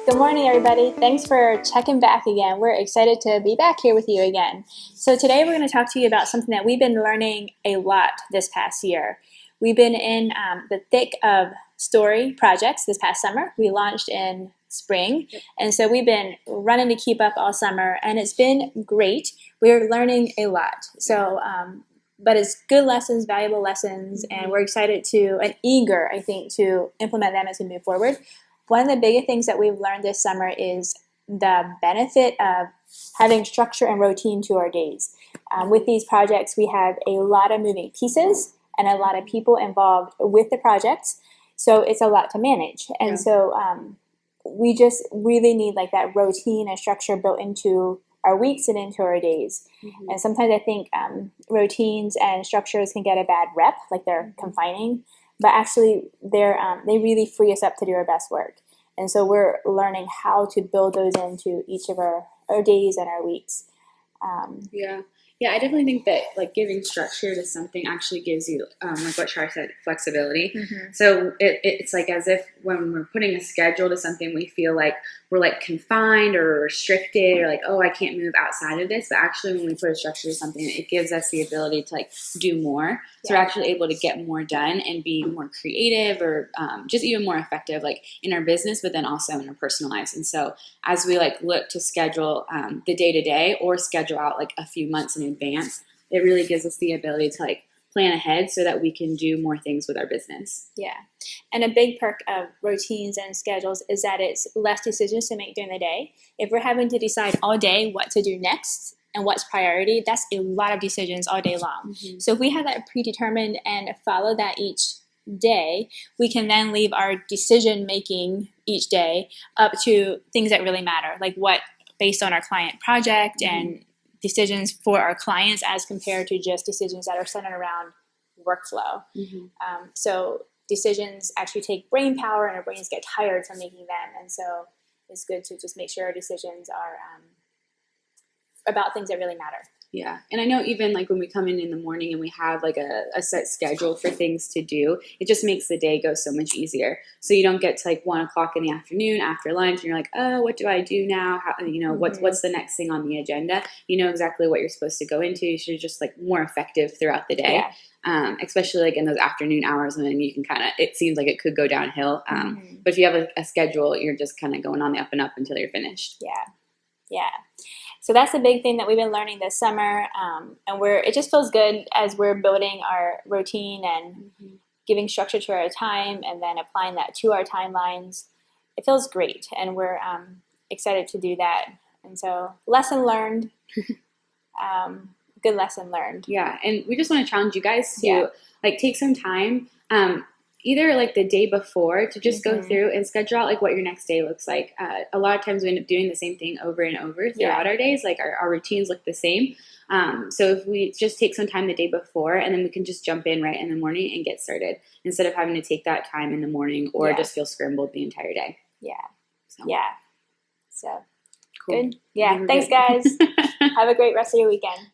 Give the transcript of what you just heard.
Good morning, everybody. Thanks for checking back again. We're excited to be back here with you again. So today we're going to talk to you about something that we've been learning a lot this past year. We've been in the thick of story projects this past summer. We launched in spring, and so we've been running to keep up all summer, and it's been great. We're learning a lot. So, but it's good lessons, valuable lessons, and we're excited to, and eager, I think, to implement them as we move forward. One of the biggest things that we've learned this summer is the benefit of having structure and routine to our days. With these projects, we have a lot of moving pieces and a lot of people involved with the projects, so it's a lot to manage. And so we just really need like that routine and structure built into our weeks and into our days. And sometimes I think routines and structures can get a bad rep, like they're confining. But actually, they really free us up to do our best work. And so we're learning how to build those into each of our days and our weeks. Yeah, I definitely think that like giving structure to something actually gives you, like what CHAR said, flexibility. So it's like as if when we're putting a schedule to something, we feel like we're like confined or restricted or like, oh, I can't move outside of this. But actually when we put a structure to something, it gives us the ability to like do more. So we're actually able to get more done and be more creative or just even more effective like in our business, but then also in our personal lives. And so as we like look to schedule the day-to-day or schedule out like a few months in advance, it really gives us the ability to like plan ahead so that we can do more things with our business. Yeah. And a big perk of routines and schedules is that it's less decisions to make during the day. If we're having to decide all day what to do next and what's priority, that's a lot of decisions all day long. So if we have that predetermined and follow that each day, we can then leave our decision making each day up to things that really matter, like what based on our client project and decisions for our clients as compared to just decisions that are centered around workflow. So decisions actually take brain power and our brains get tired from making them. And so it's good to just make sure our decisions are about things that really matter. Yeah. And I know even like when we come in the morning and we have like a set schedule for things to do, it just makes the day go so much easier. So you don't get to like 1 o'clock in the afternoon after lunch and you're like, oh, what do I do now? How, what's the next thing on the agenda? You know exactly what you're supposed to go into. You're just like more effective throughout the day. Especially like in those afternoon hours when you can kind of, it seems like it could go downhill. But if you have a schedule, you're just kind of going on the up and up until you're finished. Yeah. So that's the big thing that we've been learning this summer, and it just feels good as we're building our routine and giving structure to our time and then applying that to our timelines. It feels great, and we're excited to do that. And so lesson learned, good lesson learned. Yeah, and we just want to challenge you guys to like take some time, either like the day before to just go through and schedule out like what your next day looks like. A lot of times we end up doing the same thing over and over throughout our days. Like our routines look the same. So if we just take some time the day before and then we can just jump in right in the morning and get started instead of having to take that time in the morning or just feel scrambled the entire day. So cool. Good. Yeah. Thanks, guys. Have a great rest of your weekend.